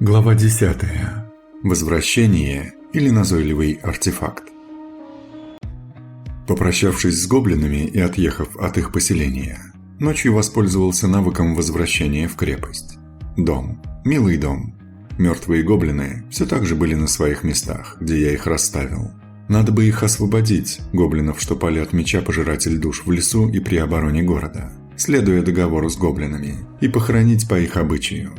Глава 10. Возвращение или назойливый артефакт. Попрощавшись с гоблинами и отъехав от их поселения, ночью воспользовался навыком возвращения в крепость. Дом. Милый дом. Мертвые гоблины все так же были на своих местах, где я их расставил. Надо бы их освободить, гоблинов, что палят меча пожиратель душ в лесу и при обороне города, следуя договору с гоблинами, и похоронить по их обычаю.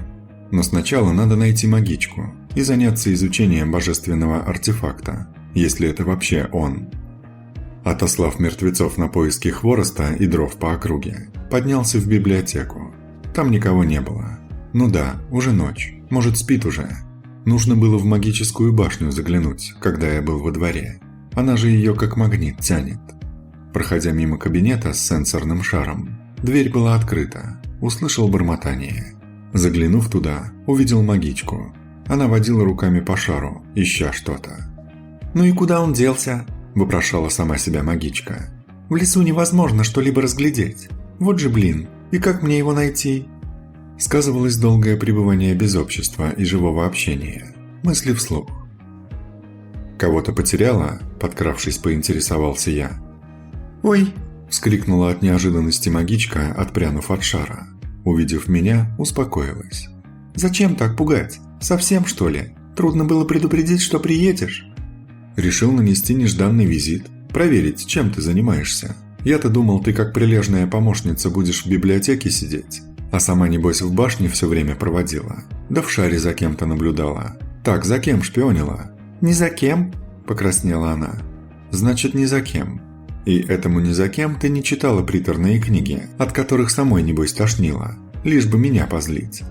Но сначала надо найти магичку и заняться изучением божественного артефакта, если это вообще он. Отослав мертвецов на поиски хвороста и дров по округе, поднялся в библиотеку. Там никого не было. Ну да, уже ночь, может, спит уже. Нужно было в магическую башню заглянуть, когда я был во дворе. Она же ее как магнит тянет. Проходя мимо кабинета с сенсорным шаром, дверь была открыта. Услышал бормотание. Заглянув туда, увидел магичку. Она водила руками по шару, ища что-то. «Ну и куда он делся?» – вопрошала сама себя магичка. «В лесу невозможно что-либо разглядеть. Вот же блин, и как мне его найти?» Сказывалось долгое пребывание без общества и живого общения. Мысли вслух. «Кого-то потеряла?» – подкравшись, поинтересовался я. «Ой!» – вскрикнула от неожиданности магичка, отпрянув от шара. Увидев меня, успокоилась. «Зачем так пугать? Совсем, что ли? Трудно было предупредить, что приедешь?» «Решил нанести нежданный визит, проверить, чем ты занимаешься. Я-то думал, ты как прилежная помощница будешь в библиотеке сидеть, а сама, небось, в башне все время проводила, да в шаре за кем-то наблюдала. Так, за кем шпионила?» «Ни за кем», – покраснела она. «Значит, ни за кем. И этому ни за кем ты не читала приторные книги, от которых самой, небось, тошнило, лишь бы меня позлить.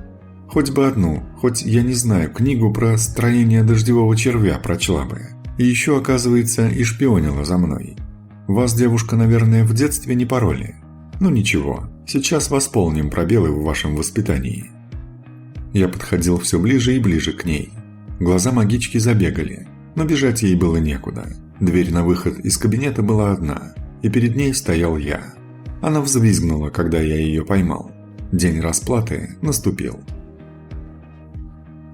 Хоть бы одну, хоть, я не знаю, книгу про строение дождевого червя прочла бы. И еще, оказывается, и шпионила за мной. Вас, девушка, наверное, в детстве не пороли. Ну ничего, сейчас восполним пробелы в вашем воспитании». Я подходил все ближе и ближе к ней. Глаза магички забегали, но бежать ей было некуда. Дверь на выход из кабинета была одна, и перед ней стоял я. Она взвизгнула, когда я ее поймал. День расплаты наступил.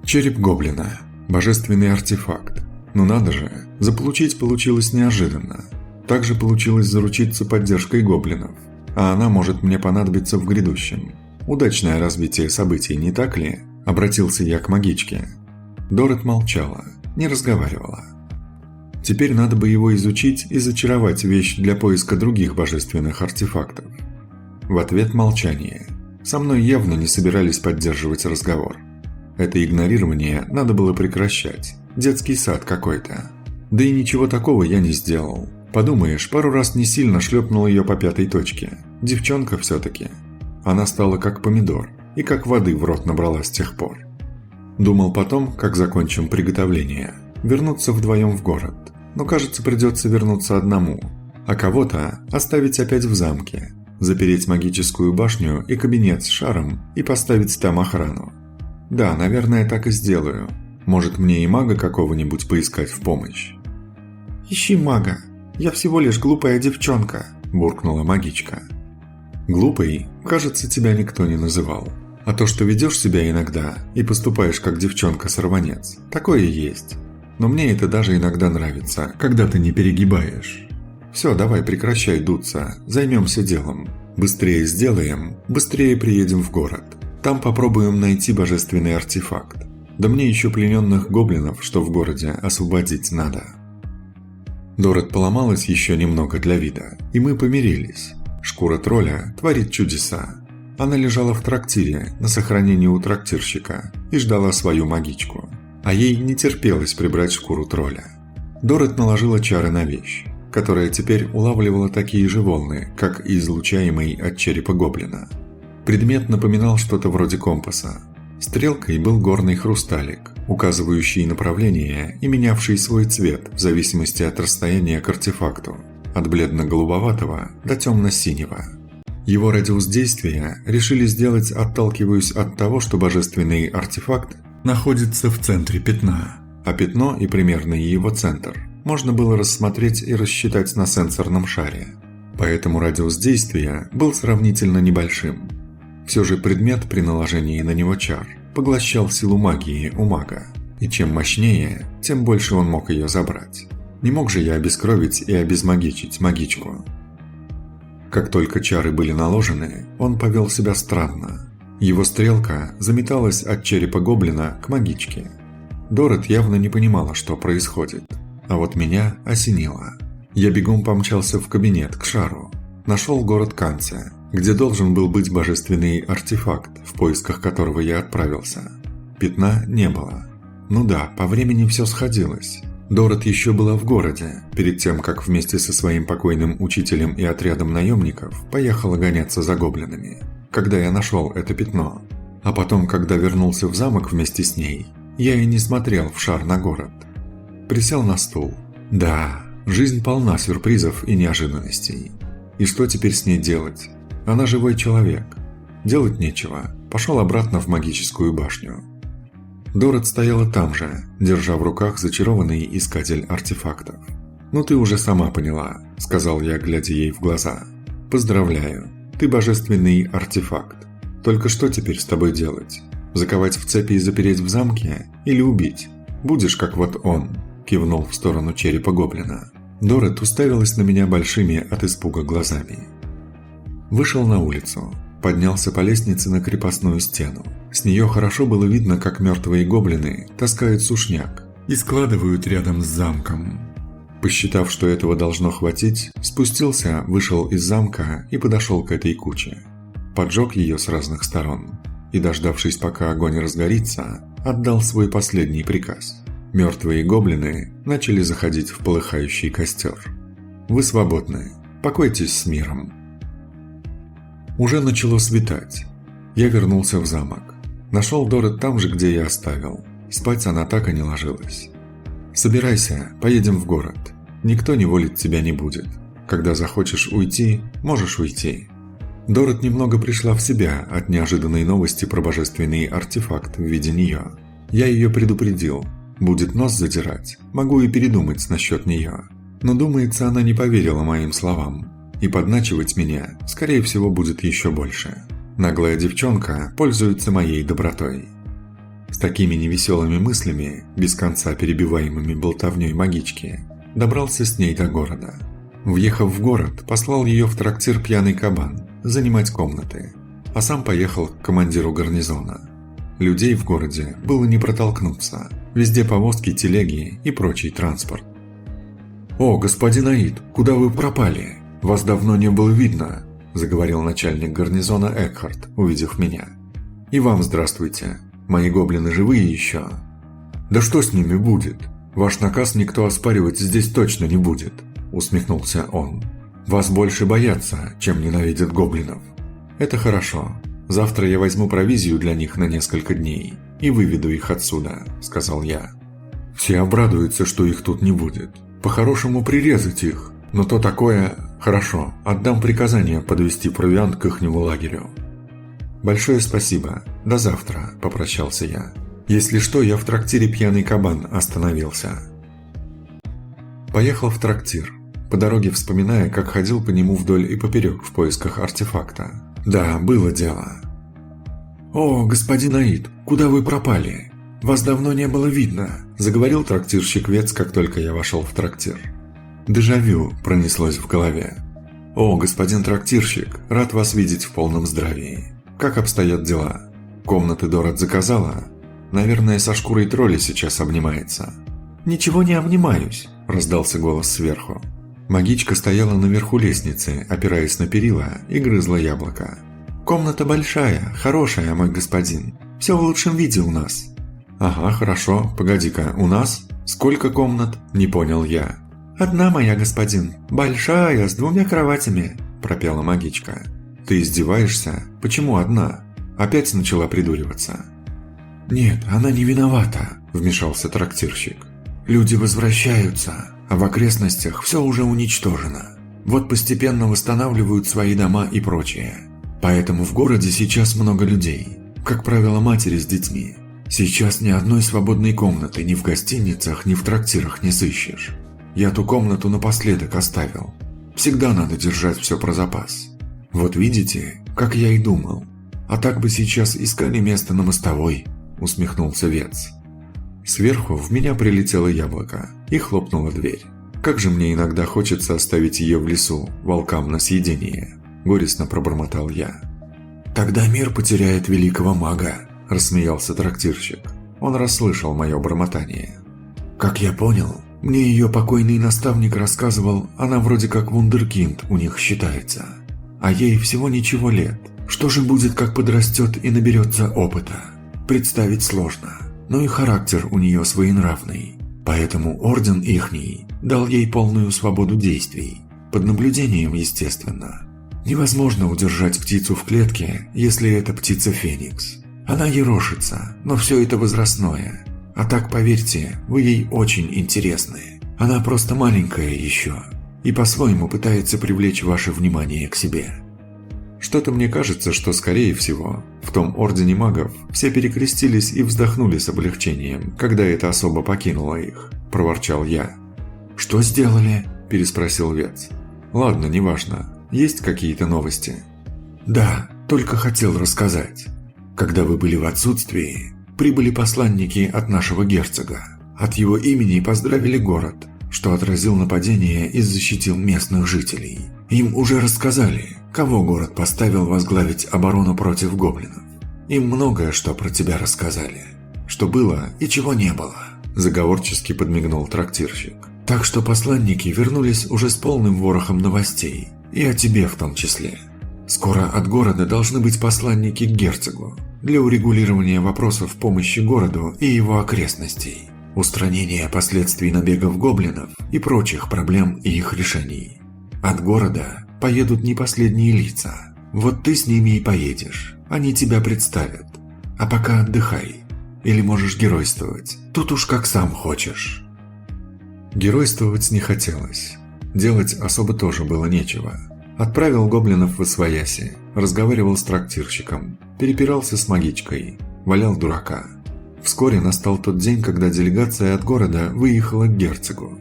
Череп гоблина. Божественный артефакт. Ну надо же, заполучить получилось неожиданно. Также получилось заручиться поддержкой гоблинов. А она может мне понадобиться в грядущем. Удачное развитие событий, не так ли? Обратился я к магичке. Дорет молчала, не разговаривала. Теперь надо бы его изучить и зачаровать вещь для поиска других божественных артефактов. В ответ молчание. Со мной явно не собирались поддерживать разговор. Это игнорирование надо было прекращать. Детский сад какой-то. Да и ничего такого я не сделал. Подумаешь, пару раз не сильно шлепнул ее по пятой точке. Девчонка все-таки. Она стала как помидор, и как воды в рот набрала с тех пор. Думал потом, как закончим приготовление, вернуться вдвоем в город. Но, кажется, придется вернуться одному, а кого-то оставить опять в замке, запереть магическую башню и кабинет с шаром и поставить там охрану. Да, наверное, так и сделаю. Может, мне и мага какого-нибудь поискать в помощь? «Ищи мага. Я всего лишь глупая девчонка», – буркнула магичка. «Глупой, кажется, тебя никто не называл. А то, что ведешь себя иногда и поступаешь как девчонка-сорванец, такое есть. Но мне это даже иногда нравится, когда ты не перегибаешь. Все, давай прекращай дуться, займемся делом. Быстрее сделаем, быстрее приедем в город. Там попробуем найти божественный артефакт. Да мне еще плененных гоблинов, что в городе, освободить надо». Дорет поломалась еще немного для вида, и мы помирились. Шкура тролля творит чудеса. Она лежала в трактире на сохранении у трактирщика и ждала свою магичку. А ей не терпелось прибрать шкуру тролля. Дорет наложила чары на вещь, которая теперь улавливала такие же волны, как и излучаемый от черепа гоблина. Предмет напоминал что-то вроде компаса. Стрелкой был горный хрусталик, указывающий направление и менявший свой цвет в зависимости от расстояния к артефакту, от бледно-голубоватого до темно-синего. Его радиус действия решили сделать, отталкиваясь от того, что божественный артефакт находится в центре пятна, а пятно и примерный его центр можно было рассмотреть и рассчитать на сенсорном шаре. Поэтому радиус действия был сравнительно небольшим. Все же предмет при наложении на него чар поглощал силу магии у мага. И чем мощнее, тем больше он мог ее забрать. Не мог же я обескровить и обезмагичить магичку. Как только чары были наложены, он повел себя странно. Его стрелка заметалась от черепа гоблина к магичке. Дорот явно не понимала, что происходит. А вот меня осенило. Я бегом помчался в кабинет к шару. Нашел город Канция, где должен был быть божественный артефакт, в поисках которого я отправился. Пятна не было. Ну да, по времени все сходилось. Дорот еще была в городе, перед тем, как вместе со своим покойным учителем и отрядом наемников поехала гоняться за гоблинами, когда я нашел это пятно. А потом, когда вернулся в замок вместе с ней, я и не смотрел в шар на город. Присел на стул. Да, жизнь полна сюрпризов и неожиданностей. И что теперь с ней делать? Она живой человек. Делать нечего. Пошел обратно в магическую башню. Дорот стояла там же, держа в руках зачарованный искатель артефактов. «Ну ты уже сама поняла», — сказал я, глядя ей в глаза. «Поздравляю, ты божественный артефакт. Только что теперь с тобой делать? Заковать в цепи и запереть в замке? Или убить? Будешь как вот он», — кивнул в сторону черепа гоблина. Дорот уставилась на меня большими от испуга глазами. Вышел на улицу. Поднялся по лестнице на крепостную стену. С нее хорошо было видно, как мертвые гоблины таскают сушняк и складывают рядом с замком. Посчитав, что этого должно хватить, спустился, вышел из замка и подошел к этой куче. Поджег ее с разных сторон и, дождавшись, пока огонь разгорится, отдал свой последний приказ. Мертвые гоблины начали заходить в полыхающий костер. «Вы свободны. Покойтесь с миром». Уже начало светать. Я вернулся в замок. Нашел Дорот там же, где я оставил. Спать она так и не ложилась. «Собирайся, поедем в город. Никто неволить тебя не будет. Когда захочешь уйти, можешь уйти». Дорот немного пришла в себя от неожиданной новости про божественный артефакт в виде нее. Я ее предупредил. Будет нос задирать, могу и передумать насчет нее. Но, думается, она не поверила моим словам. И подначивать меня, скорее всего, будет еще больше. Наглая девчонка пользуется моей добротой. С такими невеселыми мыслями, без конца перебиваемыми болтовней магички, добрался с ней до города. Въехав в город, послал ее в трактир «Пьяный кабан» занимать комнаты, а сам поехал к командиру гарнизона. Людей в городе было не протолкнуться, везде повозки, телеги и прочий транспорт. «О, господин Аид, куда вы пропали? Вас давно не было видно», – заговорил начальник гарнизона Экхард, увидев меня. «И вам здравствуйте. Мои гоблины живые еще?» «Да что с ними будет? Ваш наказ никто оспаривать здесь точно не будет», – усмехнулся он. «Вас больше боятся, чем ненавидят гоблинов». «Это хорошо. Завтра я возьму провизию для них на несколько дней и выведу их отсюда», – сказал я. «Все обрадуются, что их тут не будет. По-хорошему прирезать их. Но то такое... Хорошо, отдам приказание подвести провиант к ихнему лагерю». «Большое спасибо. До завтра», – попрощался я. «Если что, я в трактире «Пьяный кабан» остановился». Поехал в трактир, по дороге вспоминая, как ходил по нему вдоль и поперек в поисках артефакта. Да, было дело. «О, господин Аид, куда вы пропали? Вас давно не было видно», – заговорил трактирщик Вец, как только я вошел в трактир. Дежавю пронеслось в голове. «О, господин трактирщик, рад вас видеть в полном здравии. Как обстоят дела? Комнаты Дорот заказала? Наверное, со шкурой тролля сейчас обнимается». «Ничего не обнимаюсь», – раздался голос сверху. Магичка стояла наверху лестницы, опираясь на перила, и грызла яблоко. «Комната большая, хорошая, мой господин. Все в лучшем виде у нас». «Ага, хорошо. Погоди-ка, у нас? Сколько комнат?» – не понял я. «Одна, моя господин. Большая, с 2 кроватями», – пропела магичка. «Ты издеваешься? Почему одна?» Опять начала придуриваться. «Нет, она не виновата», – вмешался трактирщик. «Люди возвращаются, а в окрестностях все уже уничтожено. Вот постепенно восстанавливают свои дома и прочее. Поэтому в городе сейчас много людей, как правило, матери с детьми. Сейчас ни одной свободной комнаты ни в гостиницах, ни в трактирах не сыщешь. Я ту комнату напоследок оставил. Всегда надо держать все про запас. Вот видите, как я и думал. А так бы сейчас искали место на мостовой. – усмехнулся Вец. Сверху в меня прилетело яблоко и хлопнула дверь. Как же мне иногда хочется оставить ее в лесу, волкам на съедение, горестно пробормотал я. Тогда мир потеряет великого мага, рассмеялся трактирщик. Он расслышал мое бормотание. Как я понял, мне ее покойный наставник рассказывал, она вроде как вундеркинд у них считается. А ей всего ничего лет. Что же будет, как подрастет и наберется опыта? Представить сложно. Но и характер у нее своенравный. Поэтому орден ихний дал ей полную свободу действий. Под наблюдением, естественно. Невозможно удержать птицу в клетке, если это птица Феникс. Она ерошится, но все это возрастное. А так, поверьте, вы ей очень интересны. Она просто маленькая еще. И по-своему пытается привлечь ваше внимание к себе. Что-то мне кажется, что, скорее всего, в том ордене магов все перекрестились и вздохнули с облегчением, когда эта особа покинула их, проворчал я. «Что сделали?» – переспросил Вец. «Ладно, неважно. Есть какие-то новости?» «Да, только хотел рассказать. Когда вы были в отсутствии, прибыли посланники от нашего герцога. От его имени поздравили город, что отразил нападение и защитил местных жителей. Им уже рассказали, кого город поставил возглавить оборону против гоблинов. Им многое что про тебя рассказали. Что было и чего не было», – заговорчески подмигнул трактирщик. «Так что посланники вернулись уже с полным ворохом новостей, и о тебе в том числе. Скоро от города должны быть посланники к герцогу для урегулирования вопросов помощи городу и его окрестностей, устранения последствий набегов гоблинов и прочих проблем и их решений. От города поедут не последние лица. Вот ты с ними и поедешь. Они тебя представят. А пока отдыхай. Или можешь геройствовать. Тут уж как сам хочешь». Геройствовать не хотелось. Делать особо тоже было нечего. Отправил гоблинов в освояси, разговаривал с трактирщиком, перепирался с магичкой, валял дурака. Вскоре настал тот день, когда делегация от города выехала к герцогу.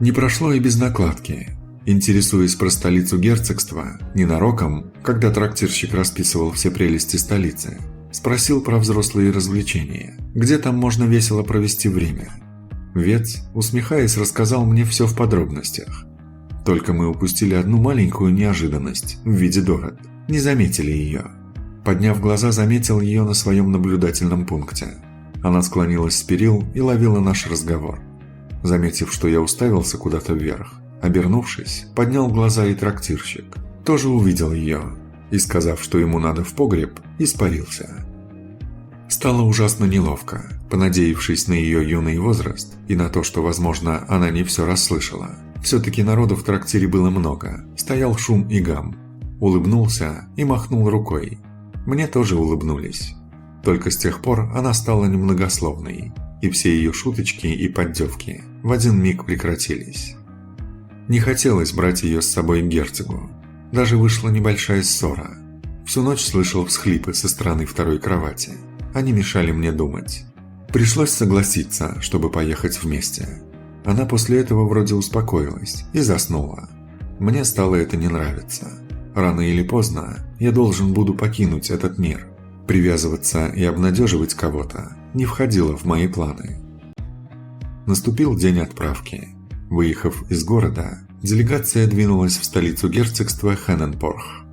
Не прошло и без накладки. Интересуясь про столицу герцогства, ненароком, когда трактирщик расписывал все прелести столицы, спросил про взрослые развлечения, где там можно весело провести время. Вец, усмехаясь, рассказал мне все в подробностях. Только мы упустили одну маленькую неожиданность в виде Дорот, не заметили ее. Подняв глаза, заметил ее на своем наблюдательном пункте. Она склонилась с перил и ловила наш разговор. Заметив, что я уставился куда-то вверх, обернувшись, поднял глаза и трактирщик. Тоже увидел ее и, сказав, что ему надо в погреб, испарился. Стало ужасно неловко, понадеявшись на ее юный возраст и на то, что, возможно, она не все расслышала. Все-таки народу в трактире было много, стоял шум и гам. Улыбнулся и махнул рукой. Мне тоже улыбнулись. Только с тех пор она стала немногословной, и все ее шуточки и поддевки в один миг прекратились. Не хотелось брать ее с собой к герцогу. Даже вышла небольшая ссора. Всю ночь слышал всхлипы со стороны второй кровати. Они мешали мне думать. Пришлось согласиться, чтобы поехать вместе. Она после этого вроде успокоилась и заснула. Мне стало это не нравиться. Рано или поздно я должен буду покинуть этот мир. Привязываться и обнадеживать кого-то не входило в мои планы. Наступил день отправки. Выехав из города, делегация двинулась в столицу герцогства Хенненпорх.